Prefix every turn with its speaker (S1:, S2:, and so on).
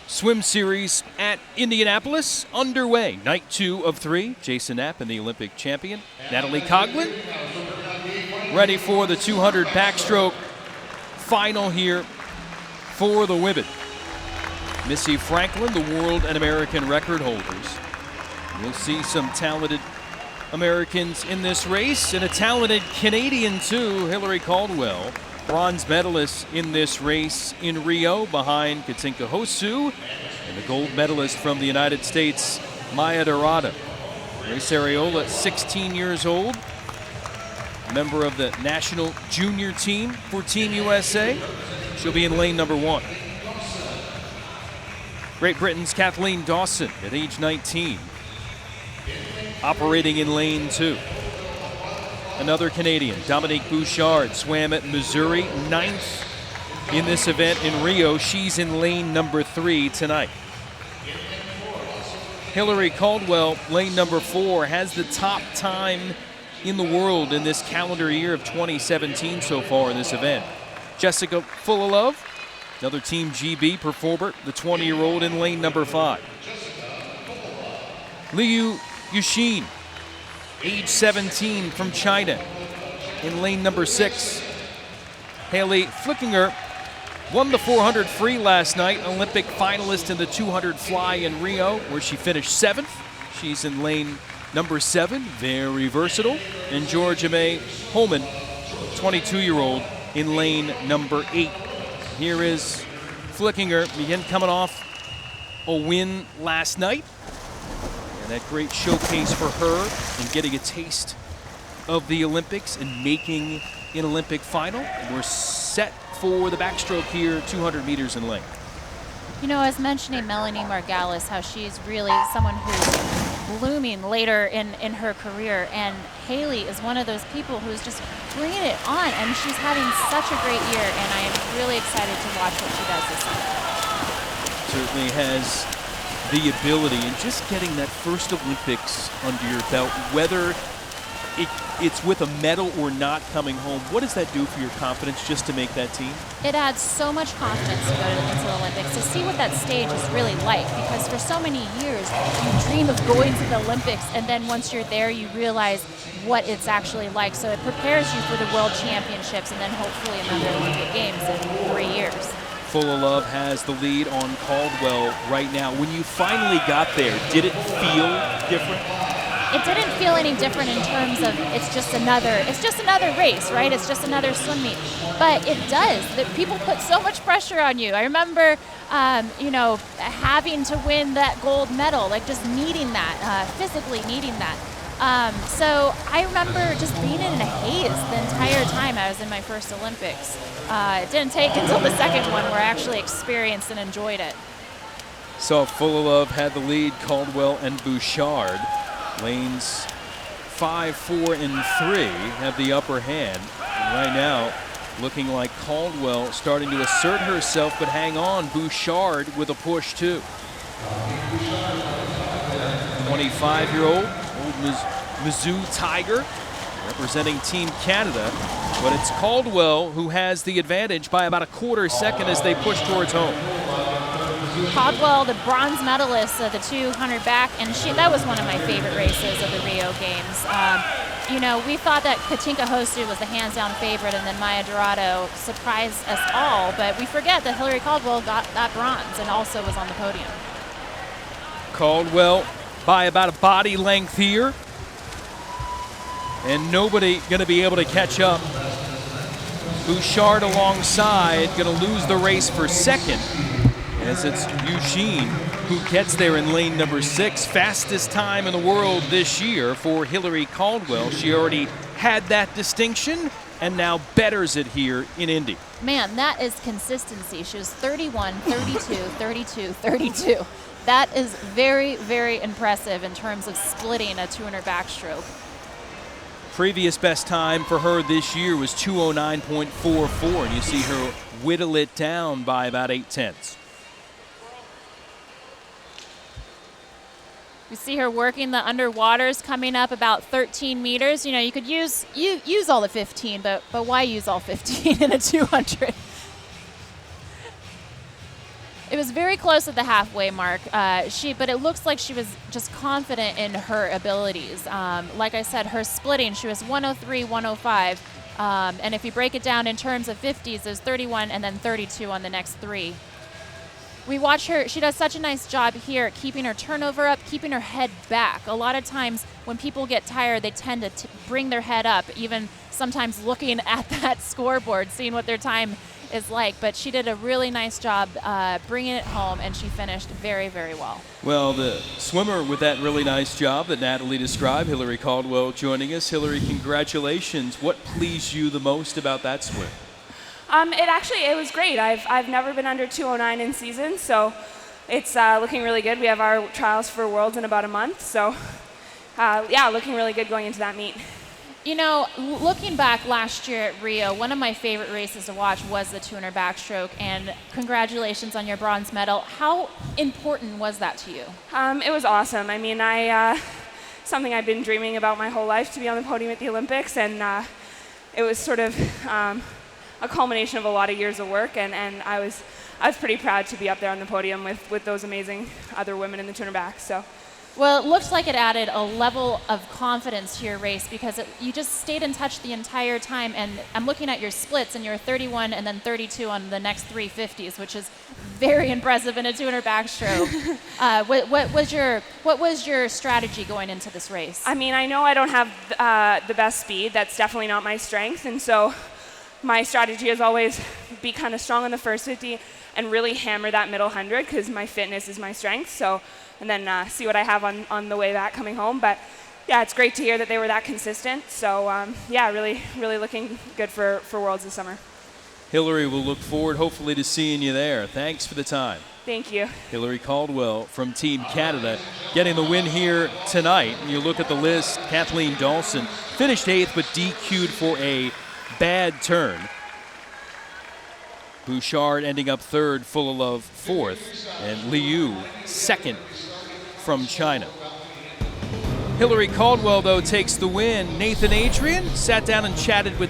S1: Swim series at Indianapolis underway. Night 2 of 3. Jason Knapp and the Olympic champion, Natalie Coughlin, ready for the 200 backstroke final here for the women. Missy Franklin, the world and American record holders. We'll see some talented Americans in this race and a talented Canadian too, Hillary Caldwell. Bronze medalist in this race in Rio behind Katinka Hosszu and the gold medalist from the United States, Maya Dorado. Grace Areola, 16 years old, member of the national junior team for Team USA. She'll be in lane number 1. Great Britain's Kathleen Dawson at age 19, operating in lane 2. Another Canadian, Dominique Bouchard, swam at Missouri, 9th in this event in Rio. She's in lane number 3 tonight. Hillary Caldwell, lane number 4, has the top time in the world in this calendar year of 2017 so far in this event. Jessica Fullalove, another Team GB performer, the 20-year-old in lane number 5. Liu Yuxin, age 17 from China, in lane number 6. Haley Flickinger won the 400 free last night, Olympic finalist in the 200 fly in Rio, where she finished 7th. She's in lane number 7, very versatile. And Georgia May Holman, 22-year-old, in lane number 8. Here is Flickinger, again coming off a win last night. And that great showcase for her in getting a taste of the Olympics and making an Olympic final. We're set for the backstroke here, 200 meters in length.
S2: You know, I was mentioning Melanie Margalis, how she's really someone who's blooming later in her career. And Haley is one of those people who's just bringing it on. And she's having such a great year. And I am really excited to watch what she does this summer.
S1: Certainly has the ability, and just getting that first Olympics under your belt, whether it's with a medal or not coming home, what does that do for your confidence just to make that team?
S2: It adds so much confidence to go into the Olympics, to see what that stage is really like, because for so many years you dream of going to the Olympics, and then once you're there you realize what it's actually like. So it prepares you for the World Championships and then hopefully another Olympic Games in 3 years.
S1: Fullalove has the lead on Caldwell right now. When you finally got there, did it feel different?
S2: It didn't feel any different in terms of it's just another race, right? It's just another swim meet. But it does. That people put so much pressure on you. I remember, having to win that gold medal, like just needing that, physically needing that. So I remember just being in a haze the entire time I was in my first Olympics. It didn't take until the second one where I actually experienced and enjoyed it.
S1: So Fullalove had the lead, Caldwell and Bouchard. Lanes 5, 4, and 3 have the upper hand. And right now, looking like Caldwell starting to assert herself, but hang on, Bouchard with a push too. 25-year-old, old Mizzou Tiger, representing Team Canada, but it's Caldwell who has the advantage by about a quarter second as they push towards home.
S2: Caldwell, the bronze medalist of the 200 back, and that was one of my favorite races of the Rio Games. We thought that Katinka Hosszu was the hands-down favorite, and then Maya Dorado surprised us all, but we forget that Hillary Caldwell got that bronze and also was on the podium.
S1: Caldwell by about a body length here, and nobody going to be able to catch up. Bouchard alongside, going to lose the race for second, as it's Yuxin who gets there in lane number 6. Fastest time in the world this year for Hillary Caldwell. She already had that distinction and now betters it here in Indy.
S2: Man, that is consistency. She was 31, 32, 32, 32. That is very, very impressive in terms of splitting a 200 backstroke.
S1: Previous best time for her this year was 209.44, and you see her whittle it down by about 0.8.
S2: We see her working the underwaters, coming up about 13 meters. You know, you could use all the 15, but why use all 15 in a 200? It It was very close at the halfway mark. But it looks like she was just confident in her abilities. Like I said, her splitting, she was 103, 105. And if you break it down in terms of 50s, there's 31 and then 32 on the next 3. We watch her, she does such a nice job here keeping her turnover up, keeping her head back. A lot of times when people get tired, they tend to bring their head up, even sometimes looking at that scoreboard, seeing what their time is like. But she did a really nice job bringing it home, and she finished very, very well.
S1: Well, the swimmer with that really nice job that Natalie described, Hillary Caldwell, joining us. Hillary, congratulations. What pleased you the most about that swim?
S3: It was great. I've never been under 209 in season, so it's looking really good. We have our trials for Worlds in about a month, so looking really good going into that meet.
S2: You know, looking back last year at Rio, one of my favorite races to watch was the 200 backstroke, and congratulations on your bronze medal. How important was that to you?
S3: It was awesome. I mean, something I've been dreaming about my whole life, to be on the podium at the Olympics, and it was sort of a culmination of a lot of years of work, and I was pretty proud to be up there on the podium with those amazing other women in the 200 back. So.
S2: Well, it looks like it added a level of confidence to your race because you just stayed in touch the entire time. And I'm looking at your splits, and you're 31 and then 32 on the next 3 50s, which is very impressive in a 200 backstroke. What was your strategy going into this race?
S3: I mean, I know I don't have the best speed. That's definitely not my strength, and so my strategy is always be kind of strong on the first 50 and really hammer that middle 100 because my fitness is my strength. So, and then see what I have on the way back coming home. But yeah, it's great to hear that they were that consistent. So really looking good for Worlds this summer.
S1: Hillary, will look forward hopefully to seeing you there. Thanks for the time.
S3: Thank you.
S1: Hillary Caldwell from Team Canada getting the win here tonight. You look at the list, Kathleen Dawson finished 8th but DQ'd for a bad turn. Bouchard ending up 3rd, Fulalove 4th, and Liu 2nd from China. Hillary Caldwell, though, takes the win. Nathan Adrian sat down and chatted with